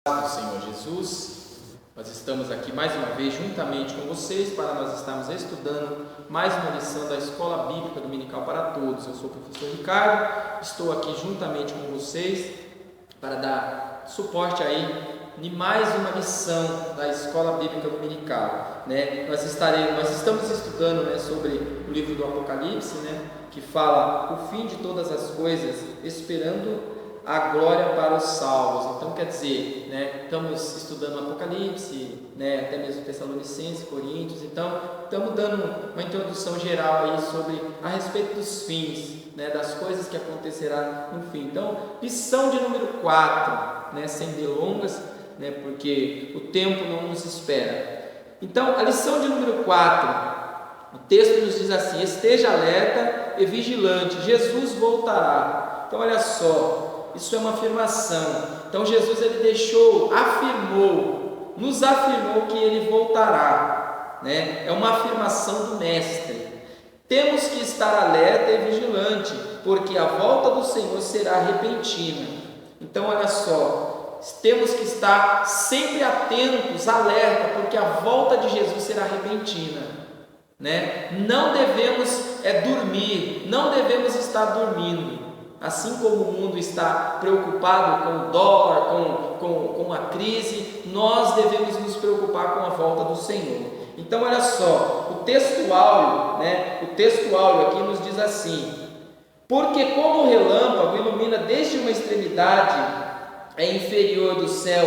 Do Senhor Jesus, nós estamos aqui mais uma vez juntamente com vocês para nós estarmos estudando mais uma lição da Escola Bíblica Dominical para Todos. Eu sou o professor Ricardo, estou aqui juntamente com vocês para dar suporte aí em mais uma lição da Escola Bíblica Dominical, né? Nós estamos estudando, sobre o livro do Apocalipse, que fala o fim de todas as coisas, esperando a glória para os salvos. Então, quer dizer, estamos estudando o Apocalipse, até mesmo Tessalonicenses, Coríntios. Então, estamos dando uma introdução geral aí a respeito dos fins, das coisas que acontecerá no fim. Então, lição de número 4, sem delongas, porque o tempo não nos espera. Então, a lição de número 4, o texto nos diz assim: esteja alerta e vigilante, Jesus voltará. Então, olha só, isso é uma afirmação. Então Jesus nos afirmou que ele voltará, É uma afirmação do mestre. Temos que estar alerta e vigilante, porque a volta do Senhor será repentina. Então olha só, temos que estar sempre atentos, alerta, porque a volta de Jesus será repentina, Não devemos dormir, não devemos estar dormindo. Assim como o mundo está preocupado com o dólar, com a crise, nós devemos nos preocupar com a volta do Senhor. Então olha só, o texto áureo aqui nos diz assim: porque como o relâmpago ilumina desde uma extremidade inferior do céu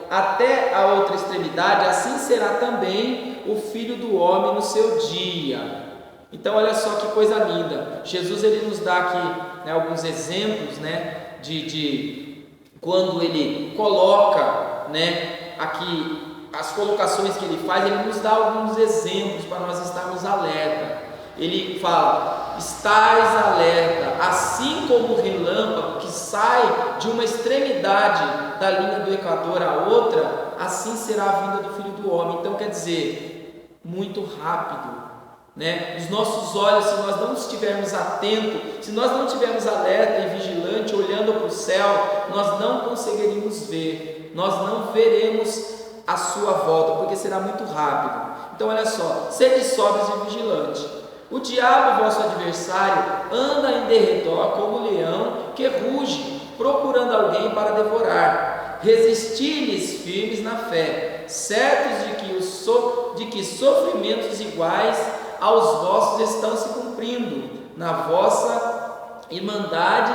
até a outra extremidade, assim será também o Filho do Homem no seu dia. Então olha só que coisa linda. Jesus ele nos dá aqui alguns exemplos de quando ele coloca aqui as colocações que ele faz. Ele nos dá alguns exemplos para nós estarmos alerta. Ele fala: estais alerta, assim como o relâmpago que sai de uma extremidade da linha do Equador à outra, assim será a vinda do Filho do Homem. Então quer dizer, muito rápido. Os nossos olhos, se nós não estivermos atentos, se nós não estivermos alerta e vigilante, olhando para o céu, nós não conseguiríamos ver, nós não veremos a sua volta, porque será muito rápido. Então olha só, sede sóbrios e vigilantes. O diabo, vosso adversário, anda em derredor como leão que ruge, procurando alguém para devorar. Resisti-lhes firmes na fé, certos de que sofrimentos iguais aos vossos estão se cumprindo na vossa irmandade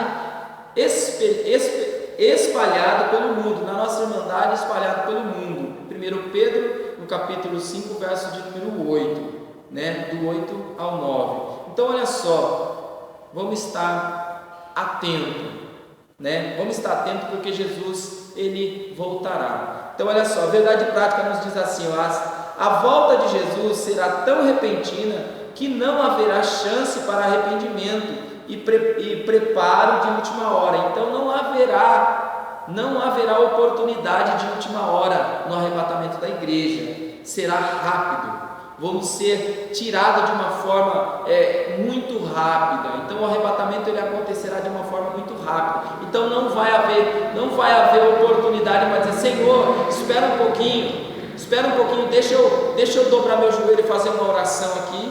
espalhada pelo mundo, na nossa irmandade espalhada pelo mundo. 1 Pedro, no capítulo 5, verso de número 8, do 8 ao 9. Então olha só, vamos estar atentos, Vamos estar atentos porque Jesus ele voltará. Então olha só, a verdade prática nos diz assim: a volta de Jesus será tão repentina que não haverá chance para arrependimento e preparo de última hora. Então não haverá oportunidade de última hora no arrebatamento da igreja. Será rápido. Vamos ser tirados de uma forma muito rápida. Então o arrebatamento ele acontecerá de uma forma muito rápida. Então não vai haver oportunidade para dizer: Senhor, espera um pouquinho, deixa eu dobrar meu joelho e fazer uma oração aqui,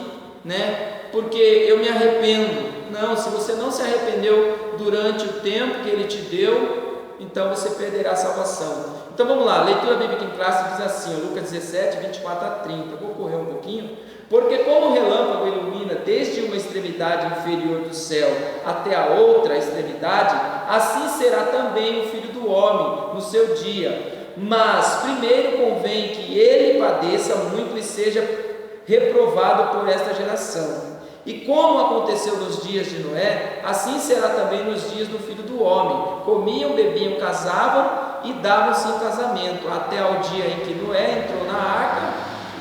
porque eu me arrependo. Não, se você não se arrependeu durante o tempo que ele te deu, então você perderá a salvação. Então vamos lá, leitura bíblica em classe diz assim, Lucas 17, 24 a 30. Eu vou correr um pouquinho. Porque como o relâmpago ilumina desde uma extremidade inferior do céu até a outra extremidade, assim será também o Filho do Homem no seu dia. Mas primeiro convém que ele padeça muito e seja reprovado por esta geração. E como aconteceu nos dias de Noé, assim será também nos dias do Filho do Homem. Comiam, bebiam, casavam e davam-se em casamento, até ao dia em que Noé entrou na arca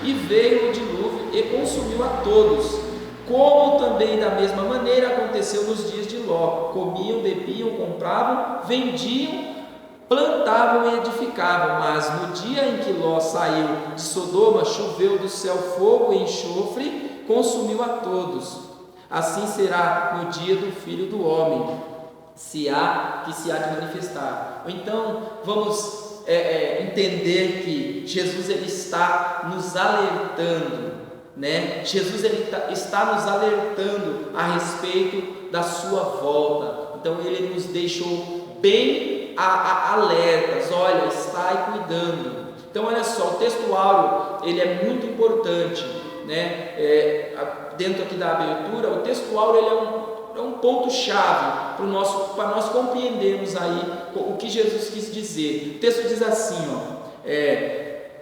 e veio o dilúvio e consumiu a todos. Como também da mesma maneira aconteceu nos dias de Ló. Comiam, bebiam, compravam, vendiam, plantavam e edificavam. Mas no dia em que Ló saiu de Sodoma, choveu do céu fogo e enxofre, consumiu a todos. Assim será no dia do Filho do Homem, que se há de manifestar. Ou então vamos entender que Jesus ele está nos alertando, né? Jesus ele está nos alertando a respeito da sua volta. Então ele nos deixou bem alertas. Olha, estai cuidando. Então olha só, o texto áureo ele é muito importante, né? Dentro aqui da abertura, o texto áureo ele é um ponto-chave para nós compreendermos aí o que Jesus quis dizer. O texto diz assim,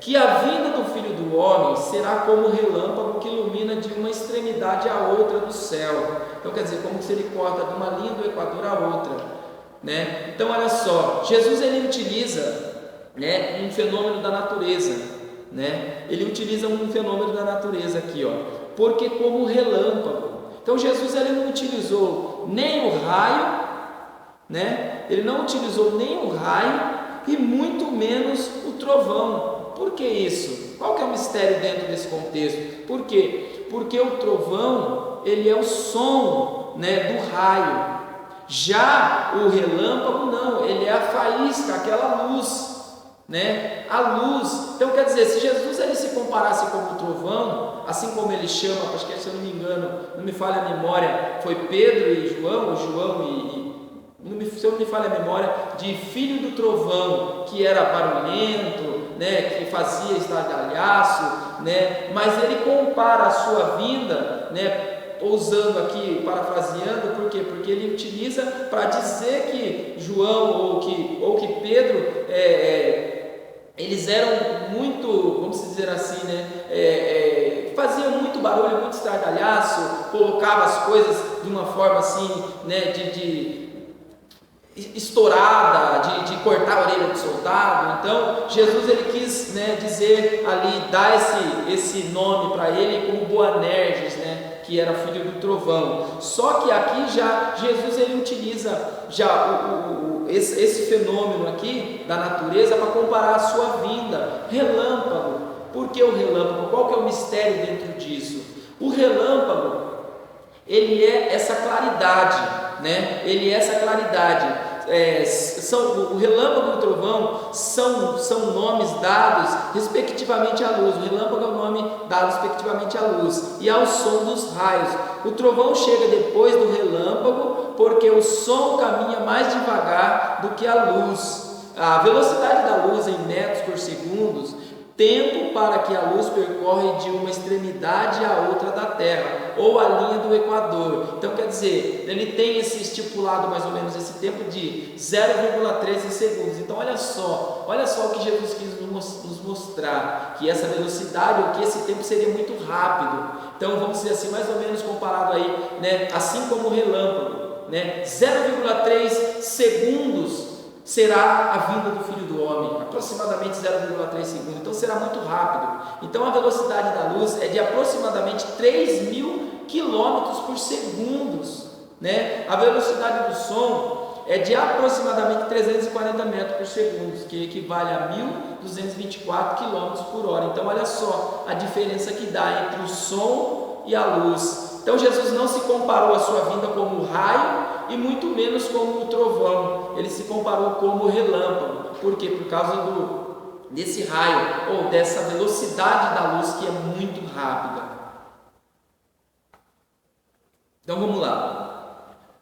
que a vinda do Filho do Homem será como um relâmpago que ilumina de uma extremidade à outra do céu. Então quer dizer, como se ele corta de uma linha do Equador à outra, né? Então olha só, Jesus ele utiliza, né, um fenômeno da natureza, né? Ele utiliza um fenômeno da natureza aqui, porque como relâmpago. Então Jesus ele não utilizou nem o raio, né? Ele não utilizou nem o raio e muito menos o trovão. Por que isso? Qual que é o mistério dentro desse contexto? Por quê? Porque o trovão ele é o som, né, do raio. Já o relâmpago não, ele é a faísca, aquela luz, né? A luz. Então quer dizer, se Jesus ele se comparasse com o trovão, assim como ele chama, acho que se eu não me engano, não me falha a memória, foi Pedro e João, ou João se eu não me falha a memória, de filho do trovão, que era barulhento, né, que fazia estardalhaço, né? Mas ele compara a sua vinda, né, usando aqui, parafraseando, por quê? Porque ele utiliza para dizer que João ou que Pedro, eles eram muito, vamos dizer assim, né, faziam muito barulho, muito estardalhaço, colocavam as coisas de uma forma assim, né, de estourada, de cortar a orelha do soldado. Então Jesus ele quis, né, dizer ali, dar esse nome para ele como Boanerges, né, que era filho do trovão. Só que aqui já Jesus ele utiliza já esse fenômeno aqui da natureza para comparar a sua vinda. Relâmpago. Por que o relâmpago? Qual que é o mistério dentro disso? O relâmpago ele é essa claridade, né? Ele é essa claridade. O relâmpago e o trovão são nomes dados respectivamente à luz. O relâmpago é o nome dado respectivamente à luz e ao som dos raios. O trovão chega depois do relâmpago, porque o som caminha mais devagar do que a luz. A velocidade da luz em metros por segundo, tempo para que a luz percorre de uma extremidade à outra da Terra, ou a linha do Equador. Então quer dizer, ele tem esse estipulado mais ou menos esse tempo de 0,13 segundos. Então olha só o que Jesus quis nos mostrar, que essa velocidade, ou que esse tempo seria muito rápido. Então vamos dizer assim, mais ou menos comparado aí, né, assim como o relâmpago, né, 0,3 segundos será a vinda do Filho do Homem, aproximadamente 0,3 segundos, então será muito rápido. Então a velocidade da luz é de aproximadamente 3.000 km por segundo, né? A velocidade do som é de aproximadamente 340 metros por segundo, que equivale a 1.224 km por hora. Então olha só a diferença que dá entre o som e a luz. Então Jesus não se comparou a sua vinda como o raio e muito menos como o trovão. Ele se comparou como o relâmpago. Por quê? Por causa desse raio ou dessa velocidade da luz que é muito rápida. Então vamos lá.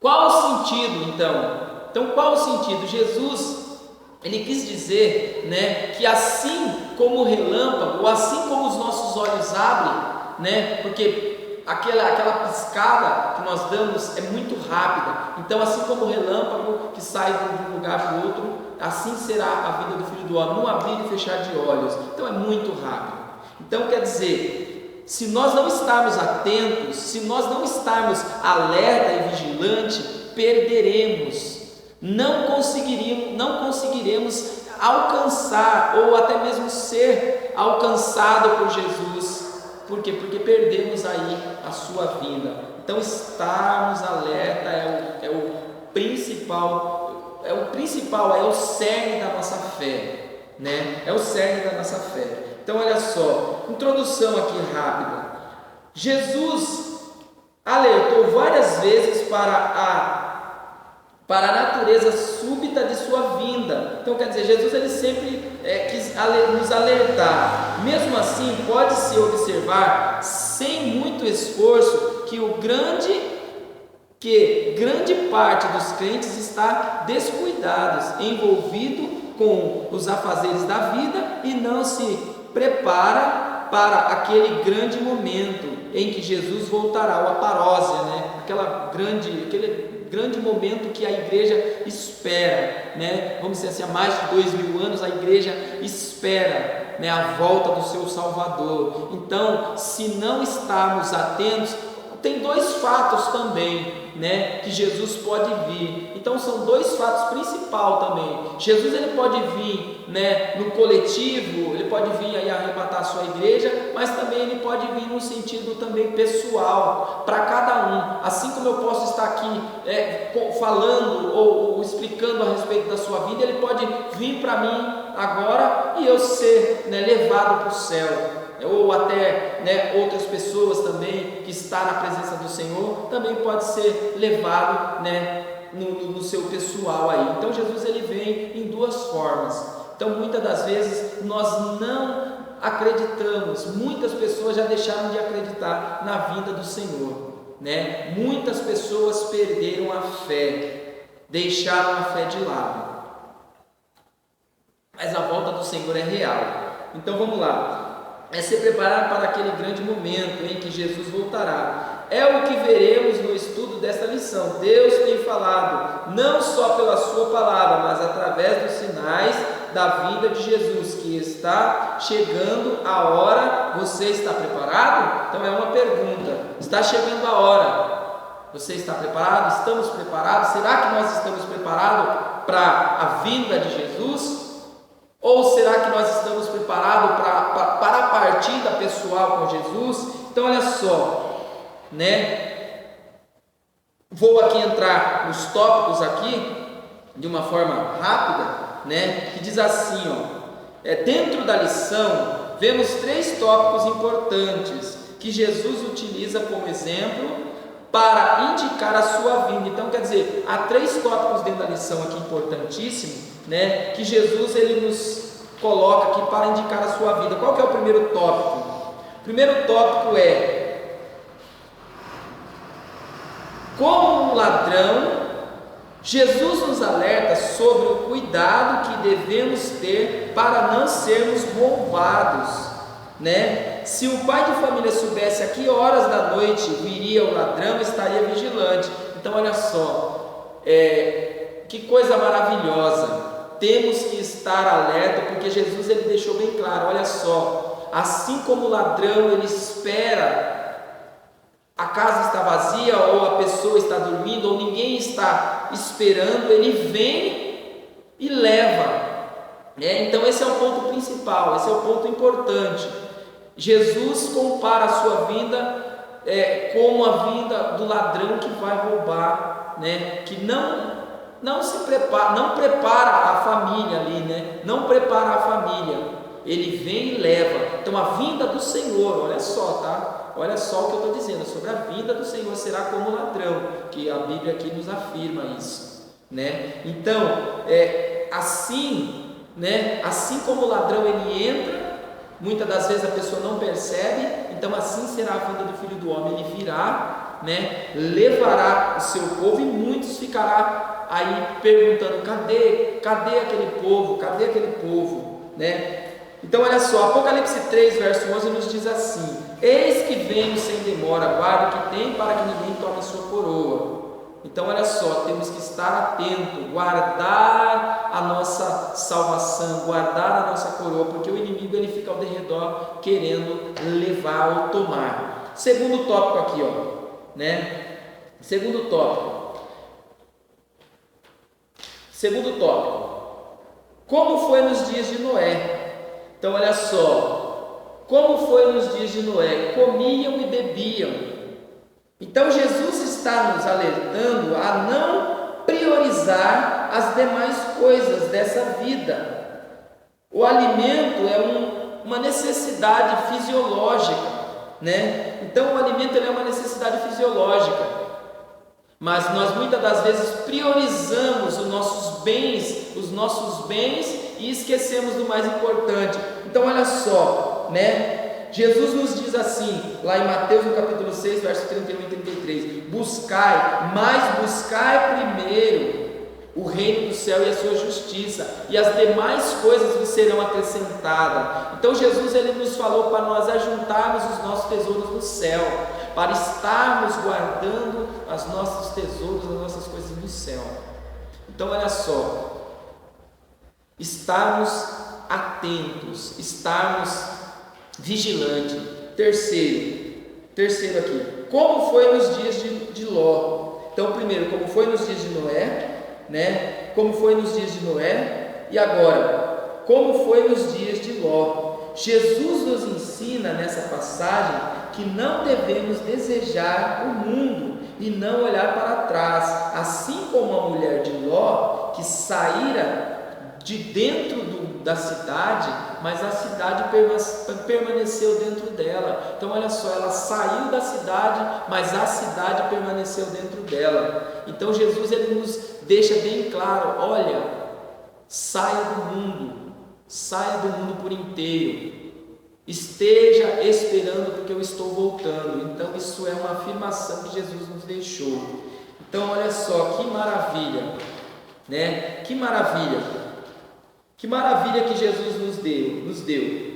Qual o sentido então? Então qual o sentido? Jesus ele quis dizer, né, que assim como o relâmpago, ou assim como os nossos olhos abrem, né, porque aquela piscada que nós damos é muito rápida. Então assim como o relâmpago que sai de um lugar para o outro, assim será a vida do Filho do Homem, no abrir e fechar de olhos. Então é muito rápido. Então quer dizer, se nós não estarmos atentos, se nós não estarmos alerta e vigilante, perderemos, não conseguiremos alcançar ou até mesmo ser alcançado por Jesus. Por quê? Porque perdemos aí a sua vinda. Então estarmos alerta é o principal, é o cerne da nossa fé, né? É o cerne da nossa fé. Então olha só, introdução aqui rápida. Jesus alertou várias vezes para para a natureza súbita de sua vinda. Então, quer dizer, Jesus ele sempre quis nos alertar. Mesmo assim, pode-se observar, sem muito esforço, que grande parte dos crentes está descuidados, envolvido com os afazeres da vida e não se prepara para aquele grande momento em que Jesus voltará, o aparósia, né? Aquele grande momento que a igreja espera, né? Vamos dizer assim, há mais de 2000 anos a igreja espera, né, a volta do seu Salvador. Então, se não estarmos atentos, tem dois fatos também, né, que Jesus pode vir. Então são dois fatos principais também. Jesus ele pode vir, né, no coletivo, ele pode vir aí arrebatar a sua igreja, mas também ele pode vir no sentido também pessoal, para cada um. Assim como eu posso estar aqui falando ou explicando a respeito da sua vida, ele pode vir para mim agora e eu ser, né, levado para o céu. Ou até, né, outras pessoas também que estão na presença do Senhor, também pode ser levado, né, no seu pessoal aí. Então Jesus ele vem em duas formas. Então muitas das vezes nós não acreditamos, muitas pessoas já deixaram de acreditar na vinda do Senhor, né? Muitas pessoas perderam a fé, deixaram a fé de lado, mas a volta do Senhor é real. Então vamos lá. É se preparar para aquele grande momento em que Jesus voltará. É o que veremos no estudo desta lição. Deus tem falado, não só pela sua palavra, mas através dos sinais da vinda de Jesus, que está chegando a hora. Você está preparado? Então é uma pergunta. Está chegando a hora. Você está preparado? Estamos preparados? Será que nós estamos preparados para a vinda de Jesus? Ou será que nós estamos preparados para a partida pessoal com Jesus? Então olha só, né? Vou aqui entrar nos tópicos aqui de uma forma rápida, né? Que diz assim, ó, dentro da lição vemos 3 tópicos importantes que Jesus utiliza como exemplo para indicar a sua vinda. Então quer dizer, há 3 tópicos dentro da lição aqui importantíssimos, né, que Jesus ele nos coloca aqui para indicar a sua vida. Qual que é o primeiro tópico? O primeiro tópico é: como um ladrão, Jesus nos alerta sobre o cuidado que devemos ter para não sermos roubados, né? Se o pai de família soubesse a que horas da noite viria o ladrão, estaria vigilante. Então olha só, que coisa maravilhosa. Temos que estar alerta, porque Jesus ele deixou bem claro, olha só, assim como o ladrão ele espera, a casa está vazia, ou a pessoa está dormindo, ou ninguém está esperando, ele vem e leva, né? Então esse é o ponto principal, esse é o ponto importante. Jesus compara a sua vinda como a vinda do ladrão que vai roubar, né? Que não se prepara, não prepara a família ali, né? Não prepara a família, ele vem e leva. Então a vinda do Senhor, olha só, tá? Olha só o que eu estou dizendo sobre a vinda do Senhor, será como ladrão, que a Bíblia aqui nos afirma isso, né? Então, assim, né? Assim como o ladrão ele entra, muitas das vezes a pessoa não percebe, então assim será a vinda do Filho do Homem, ele virá, né? Levará o seu povo e muitos ficarão aí perguntando, cadê aquele povo, né? Então olha só, Apocalipse 3, verso 11 nos diz assim: eis que venho sem demora, guarda o que tem para que ninguém tome a sua coroa. Então olha só, temos que estar atento, guardar a nossa salvação, guardar a nossa coroa, porque o inimigo ele fica ao derredor querendo levar ou tomar. Segundo tópico aqui, ó, né? Segundo tópico, como foi nos dias de Noé? Então olha só, como foi nos dias de Noé? Comiam e bebiam. Então Jesus está nos alertando a não priorizar as demais coisas dessa vida. O alimento é uma necessidade fisiológica, né? Então o alimento é uma necessidade fisiológica, Mas nós muitas das vezes priorizamos os nossos bens e esquecemos do mais importante. Então olha só, né? Jesus nos diz assim, lá em Mateus no capítulo 6, verso 31 e 33: buscai primeiro o reino do céu e a sua justiça, e as demais coisas vos serão acrescentadas. Então Jesus ele nos falou para nós ajuntarmos os nossos tesouros no céu, para estarmos guardando os nossos tesouros, as nossas coisas no céu. Então olha só, estarmos atentos, estarmos vigilantes. Terceiro aqui, como foi nos dias de Ló. Então primeiro, como foi nos dias de Noé, né? Como foi nos dias de Noé, e agora, como foi nos dias de Ló. Jesus nos ensina nessa passagem que não devemos desejar o mundo e não olhar para trás, assim como a mulher de Ló, que saíra de dentro da cidade, mas a cidade permaneceu dentro dela. Então olha só, ela saiu da cidade, mas a cidade permaneceu dentro dela. Então Jesus ele nos deixa bem claro: olha, saia do mundo por inteiro, esteja esperando porque eu estou voltando. Então isso é uma afirmação que Jesus nos deixou. Então olha só, que maravilha, né? Que maravilha que Jesus nos deu.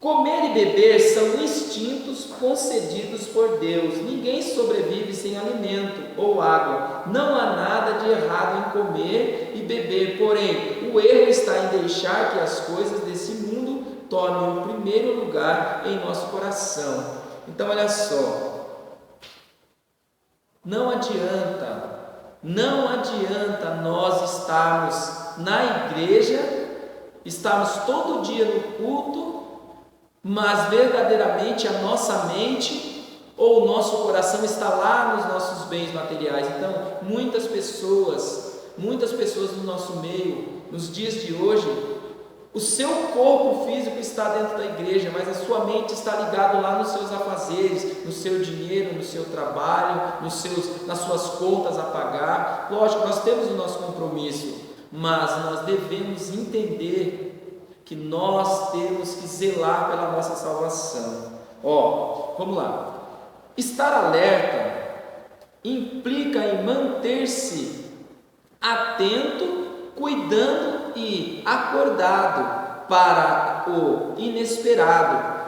Comer e beber são instintos concedidos por Deus. Ninguém sobrevive sem alimento ou água. Não há nada de errado em comer e beber, porém, o erro está em deixar que as coisas desse mundo tomem o primeiro lugar em nosso coração. Então, olha só, não adianta nós estarmos na igreja, estarmos todo dia no culto, mas verdadeiramente a nossa mente ou o nosso coração está lá nos nossos bens materiais. Então, muitas pessoas no nosso meio, nos dias de hoje, o seu corpo físico está dentro da igreja, mas a sua mente está ligada lá nos seus afazeres, no seu dinheiro, no seu trabalho, nas suas contas a pagar. Lógico, nós temos o nosso compromisso, mas nós devemos entender que nós temos que zelar pela nossa salvação. Vamos lá. Estar alerta implica em manter-se atento, cuidando e acordado para o inesperado.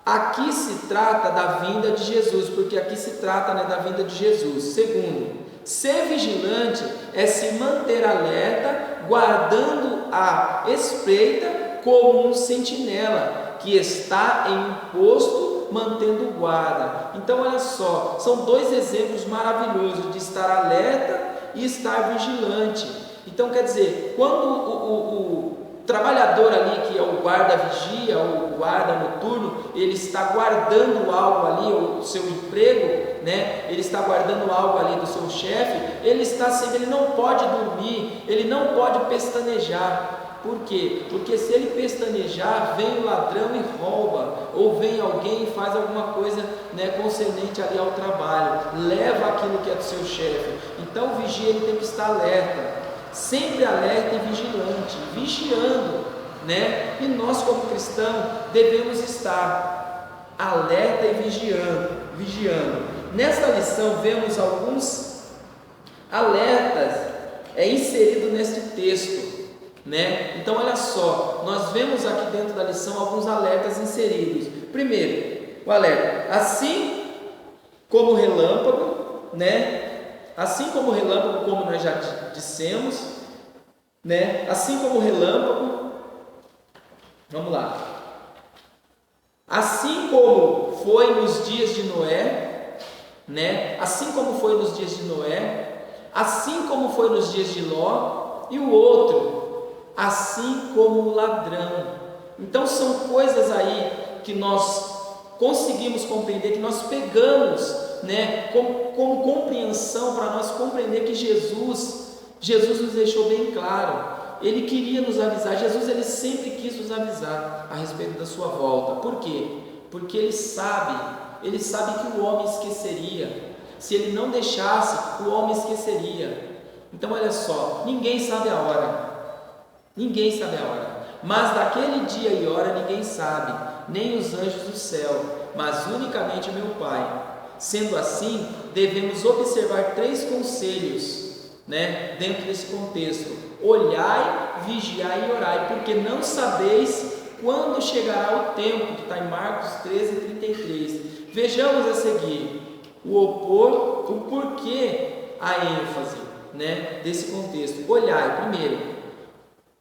Aqui se trata da vinda de Jesus, porque aqui se trata, da vinda de Jesus. Segundo, ser vigilante é se manter alerta, guardando a espreita como um sentinela que está em um posto mantendo guarda. Então olha só, são dois exemplos maravilhosos de estar alerta e estar vigilante. Então quer dizer, quando o trabalhador ali, que é o guarda-vigia, ou o guarda noturno, ele está guardando algo ali, o seu emprego, né? Ele está guardando algo ali do seu chefe, ele não pode dormir, ele não pode pestanejar. Por quê? Porque se ele pestanejar, vem o ladrão e rouba, ou vem alguém e faz alguma coisa, concernente ali ao trabalho, leva aquilo que é do seu chefe. Então o vigia ele tem que estar alerta, sempre alerta e vigilante, vigiando, E nós como cristãos devemos estar alerta e vigiando. Nesta lição vemos alguns alertas inseridos neste texto, Então olha só, nós vemos aqui dentro da lição alguns alertas inseridos. Primeiro, o alerta: assim como o relâmpago, Assim como o relâmpago, como nós já dissemos, Assim como o relâmpago, vamos lá. Assim como foi nos dias de Noé, Assim como foi nos dias de Noé, assim como foi nos dias de Ló, e o outro, assim como o ladrão. Então são coisas aí que nós conseguimos compreender, que nós pegamos, como compreensão, para nós compreender que Jesus nos deixou bem claro. Ele queria nos avisar. Jesus ele sempre quis nos avisar a respeito da sua volta. Por quê? Porque ele sabe ele sabe que o homem esqueceria. Se ele não deixasse, o homem esqueceria. Então olha só, ninguém sabe a hora. Ninguém sabe a hora. Mas daquele dia e hora ninguém sabe, nem os anjos do céu, mas unicamente meu Pai. Sendo assim, devemos observar 3 conselhos, dentro desse contexto: olhai, vigiai e orai, porque não sabeis quando chegará o tempo, que está em Marcos 13:33. Vejamos a seguir o porquê, a ênfase, desse contexto. Olhai, primeiro,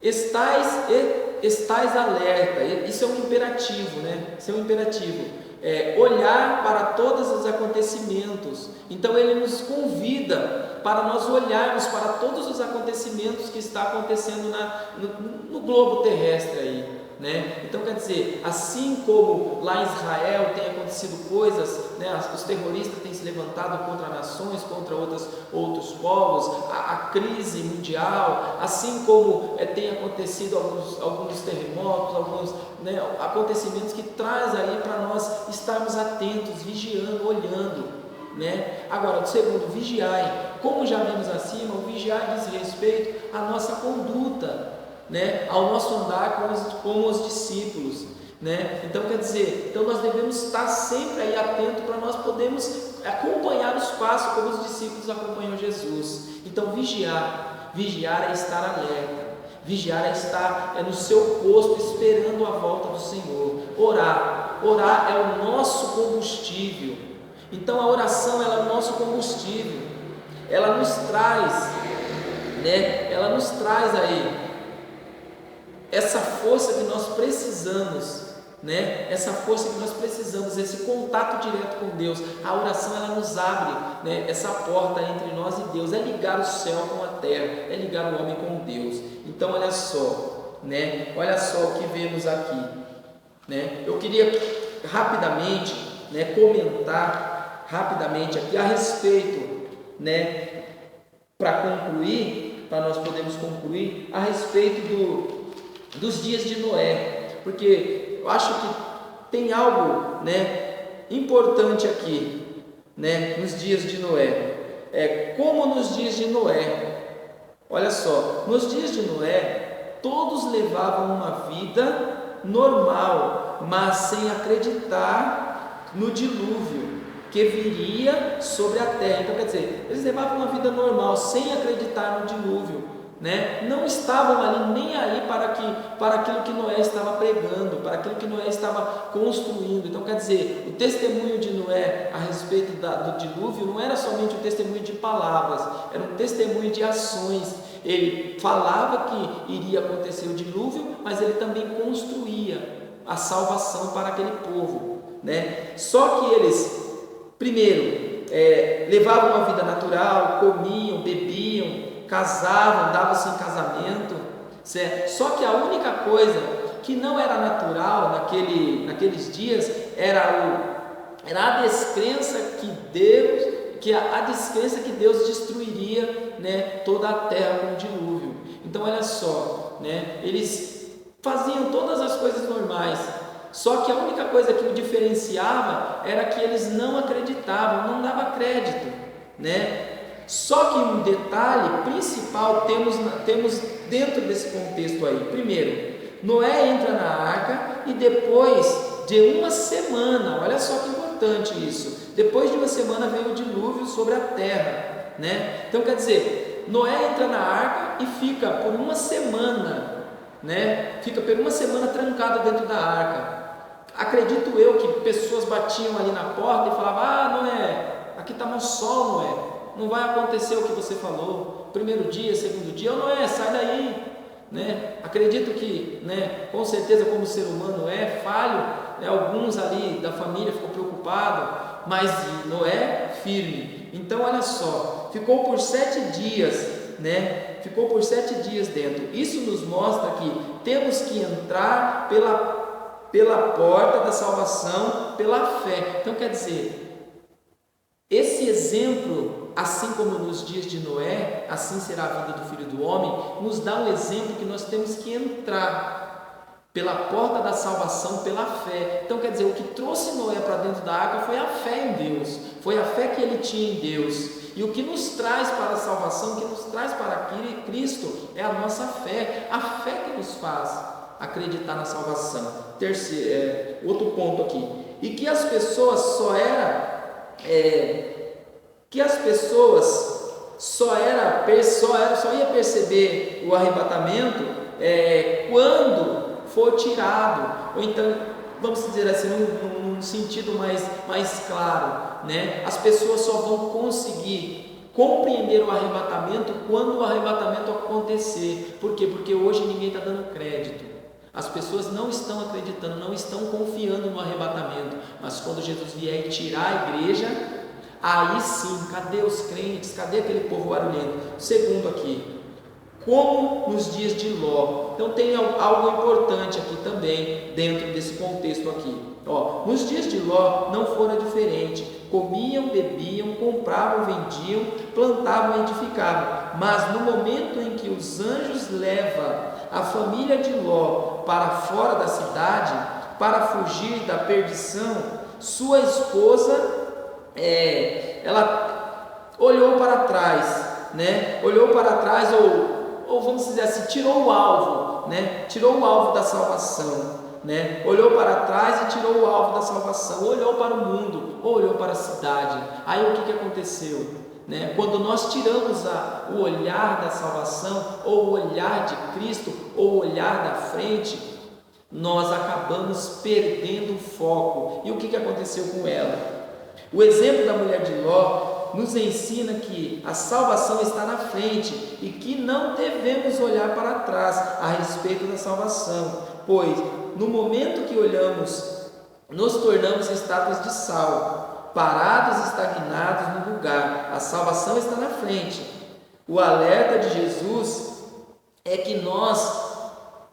estais alerta. Isso é um imperativo, Isso é um imperativo. Olhar para todos os acontecimentos. Então ele nos convida para nós olharmos para todos os acontecimentos que está acontecendo no globo terrestre aí, Então quer dizer, assim como lá em Israel tem acontecido coisas, os terroristas têm se levantado contra nações, contra outros povos, a crise mundial, assim como tem acontecido alguns terremotos, alguns acontecimentos que traz aí para nós estarmos atentos, vigiando, olhando. Agora, o segundo, vigiai. Como já vimos acima, o vigiar diz respeito à nossa conduta, ao nosso andar com os discípulos, Então quer dizer, nós devemos estar sempre aí atento para nós podermos acompanhar os passos como os discípulos acompanham Jesus. Então vigiar é estar alerta. Vigiar é estar no seu posto esperando a volta do Senhor. Orar é o nosso combustível. Então a oração ela é o nosso combustível. Ela nos traz, Ela nos traz aí essa força que nós precisamos, Essa força que nós precisamos, esse contato direto com Deus. A oração ela nos abre, essa porta entre nós e Deus. É ligar o céu com a terra, é ligar o homem com Deus. Então olha só, Olha só o que vemos aqui, Eu queria rapidamente, comentar rapidamente aqui a respeito, para concluir, para nós podermos concluir a respeito dos dias de Noé, porque eu acho que tem algo, importante aqui, nos dias de Noé. Como nos dias de Noé, olha só, nos dias de Noé, todos levavam uma vida normal, mas sem acreditar no dilúvio que viria sobre a terra. Então quer dizer, eles levavam uma vida normal, sem acreditar no dilúvio. Não estavam ali nem aí para aquilo que Noé estava pregando, para aquilo que Noé estava construindo. Então quer dizer, o testemunho de Noé a respeito do dilúvio não era somente um testemunho de palavras, era um testemunho de ações. Ele falava que iria acontecer o dilúvio, mas ele também construía a salvação para aquele povo, Só que eles, primeiro, levavam uma vida natural, comiam, bebiam, casavam, davam-se em casamento, certo? Só que a única coisa que não era natural naqueles dias era a descrença que Deus destruiria, toda a terra com o dilúvio. Então olha só, eles faziam todas as coisas normais, só que a única coisa que o diferenciava era que eles não acreditavam, não davam crédito, Só que um detalhe principal temos dentro desse contexto aí. Primeiro, Noé entra na arca e depois de uma semana, olha só que importante isso, depois de uma semana veio o dilúvio sobre a terra, Então quer dizer, Noé entra na arca e fica por uma semana, Fica por uma semana trancado dentro da arca. Acredito eu que pessoas batiam ali na porta e falavam: Noé, aqui está mau sol, Noé, não vai acontecer o que você falou, primeiro dia, segundo dia, Noé, sai daí, Acredito que, com certeza, como o ser humano é falho, alguns ali da família ficou preocupado, mas Noé firme. Então olha só, ficou por 7 dias, Ficou por 7 dias dentro. Isso nos mostra que temos que entrar pela porta da salvação, pela fé. Então quer dizer, esse exemplo, assim como nos dias de Noé, assim será a vida do Filho do Homem, nos dá um exemplo que nós temos que entrar pela porta da salvação, pela fé. Então quer dizer, o que trouxe Noé para dentro da arca foi a fé em Deus, foi a fé que ele tinha em Deus. E o que nos traz para a salvação, o que nos traz para Cristo, é a nossa fé, a fé que nos faz acreditar na salvação. Terceiro, outro ponto aqui, e que as pessoas só ia perceber o arrebatamento quando for tirado, ou então, vamos dizer assim, num sentido mais claro, né? As pessoas só vão conseguir compreender o arrebatamento quando o arrebatamento acontecer. Por quê? Porque hoje ninguém está dando crédito. As pessoas não estão acreditando, não estão confiando no arrebatamento. Mas quando Jesus vier e tirar a igreja, aí sim, cadê os crentes? Cadê aquele povo barulhento? Segundo aqui, como nos dias de Ló. Então tem algo importante aqui também, dentro desse contexto aqui. Nos dias de Ló não fora diferente. Comiam, bebiam, compravam, vendiam, plantavam e edificavam. Mas no momento em que os anjos levam a família de Ló para fora da cidade, para fugir da perdição, sua esposa, ela olhou para trás, né? Olhou para trás, ou vamos dizer assim, tirou o alvo, né? Tirou o alvo da salvação, né? Olhou para trás e tirou o alvo da salvação, olhou para o mundo, ou olhou para a cidade. Aí o que aconteceu? Né? Quando nós tiramos o olhar da salvação, ou o olhar de Cristo, ou o olhar da frente, nós acabamos perdendo o foco. E o que aconteceu com ela? O exemplo da mulher de Ló nos ensina que a salvação está na frente e que não devemos olhar para trás a respeito da salvação, pois no momento que olhamos, nos tornamos estátuas de sal, parados, estagnados no lugar. A salvação está na frente. O alerta de Jesus é que nós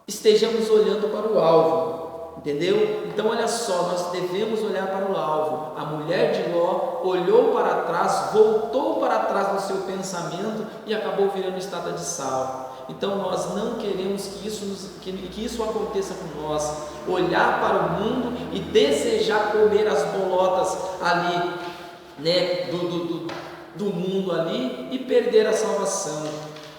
estejamos olhando para o alvo. Entendeu? Então olha só, nós devemos olhar para o alvo. A mulher de Ló olhou para trás, voltou para trás no seu pensamento e acabou virando estátua de sal. Então nós não queremos que isso aconteça com nós. Olhar para o mundo e desejar comer as bolotas ali, né, do mundo ali, e perder a salvação.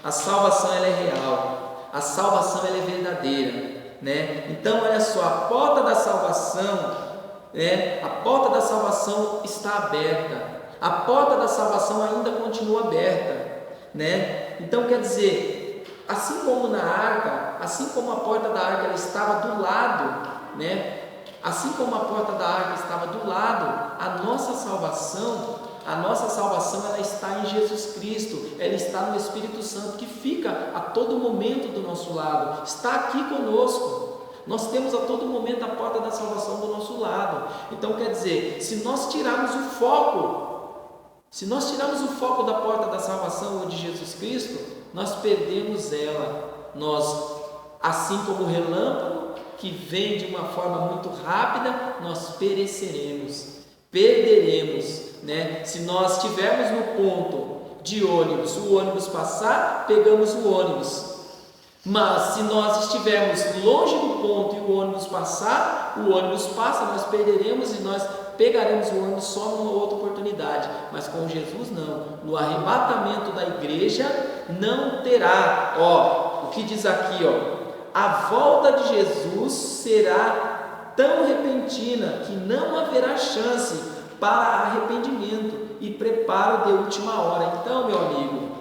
A salvação ela é real, a salvação ela é verdadeira. Né? Então olha só, a porta da salvação, né? A porta da salvação está aberta, a porta da salvação ainda continua aberta, né? Então quer dizer, assim como na arca, assim como a porta da arca ela estava do lado, né? Assim como a porta da arca estava do lado, a nossa salvação ela está em Jesus Cristo, ela está no Espírito Santo, que fica a todo momento do nosso lado, está aqui conosco. Nós temos a todo momento a porta da salvação do nosso lado. Então quer dizer, se nós tirarmos o foco da porta da salvação ou de Jesus Cristo, nós perdemos ela. Nós, assim como o relâmpago que vem de uma forma muito rápida, nós perderemos, né? Se nós estivermos no ponto de ônibus, o ônibus passar, pegamos o ônibus. Mas se nós estivermos longe do ponto e o ônibus passar, o ônibus passa, nós perderemos e nós pegaremos o ônibus só numa outra oportunidade. Mas com Jesus não. No arrebatamento da igreja não terá. O que diz aqui, a volta de Jesus será tão repentina que não haverá chance para arrependimento e preparo de última hora. Então, meu amigo,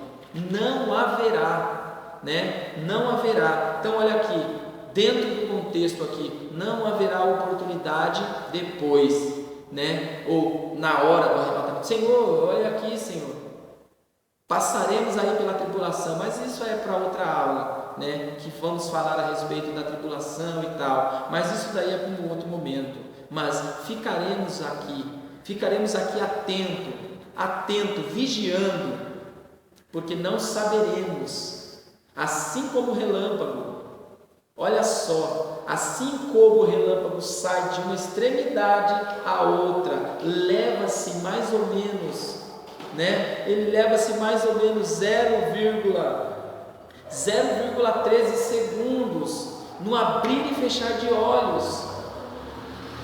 não haverá, né? Não haverá. Então, olha aqui, dentro do contexto aqui, não haverá oportunidade depois, né? Ou na hora do arrebatamento. Senhor, olha aqui, Senhor, passaremos aí pela tribulação, mas isso é para outra aula, né? Que vamos falar a respeito da tribulação e tal, mas isso daí é para um outro momento. Mas ficaremos aqui atento, vigiando, porque não saberemos, assim como o relâmpago, olha só, assim como o relâmpago sai de uma extremidade à outra, leva-se mais ou menos, né? Ele leva-se mais ou menos 0,13 segundos, no abrir e fechar de olhos.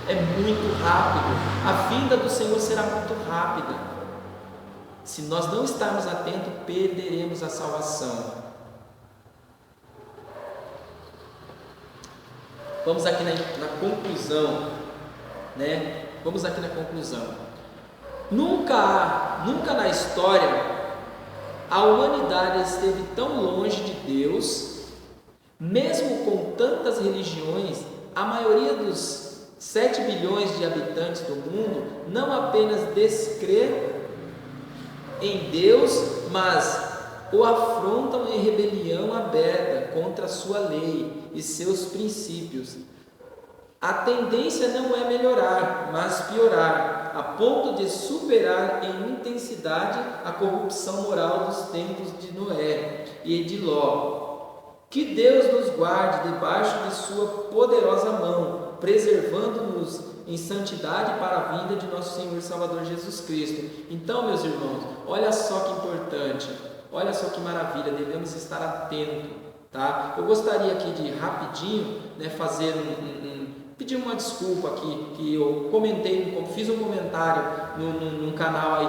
É muito rápido, a vinda do Senhor será muito rápida. Se nós não estarmos atentos, perderemos a salvação. Vamos aqui na conclusão, né? Vamos aqui na conclusão. Nunca na história a humanidade esteve tão longe de Deus, mesmo com tantas religiões. A maioria dos 7 bilhões de habitantes do mundo não apenas descrê em Deus, mas o afrontam em rebelião aberta contra a sua lei e seus princípios. A tendência não é melhorar, mas piorar, a ponto de superar em intensidade a corrupção moral dos tempos de Noé e de Ló. Que Deus nos guarde debaixo de sua poderosa mão, preservando-nos em santidade para a vinda de nosso Senhor e Salvador Jesus Cristo. Então, meus irmãos, olha só que importante, olha só que maravilha, devemos estar atentos, tá? Eu gostaria aqui de rapidinho, né, fazer pedir uma desculpa aqui, que eu fiz um comentário num canal aí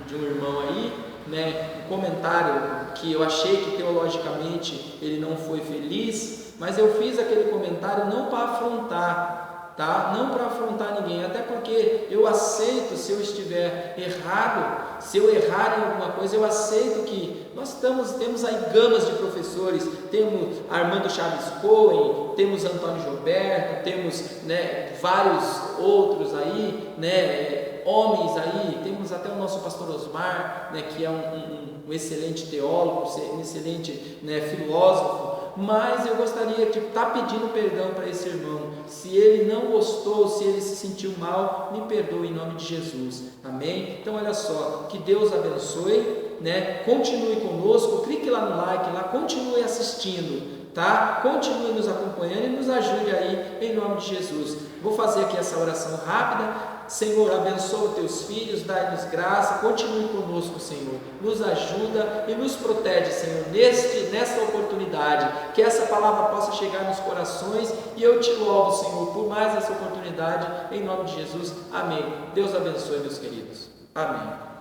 de um irmão aí, né, um comentário que eu achei que teologicamente ele não foi feliz, mas eu fiz aquele comentário não para afrontar, tá? Não para afrontar ninguém, até porque eu aceito se eu estiver errado, se eu errar em alguma coisa, eu aceito que nós temos aí gamas de professores, temos Armando Chaves Cohen, temos Antônio Gilberto, temos, né, vários outros aí, né, homens aí, temos até o nosso pastor Osmar, né, que é um excelente teólogo, um excelente, né, filósofo. Mas eu gostaria de estar pedindo perdão para esse irmão. Se ele não gostou, se ele se sentiu mal, me perdoe em nome de Jesus. Amém? Então olha só, que Deus abençoe, né? Continue conosco, clique lá no like, lá, continue assistindo, tá? Continue nos acompanhando e nos ajude aí em nome de Jesus. Vou fazer aqui essa oração rápida. Senhor, abençoa os teus filhos, dai-nos graça, continue conosco, Senhor, nos ajuda e nos protege, Senhor, nesta oportunidade, que essa palavra possa chegar nos corações, e eu te louvo, Senhor, por mais essa oportunidade, em nome de Jesus, amém. Deus abençoe, meus queridos, amém.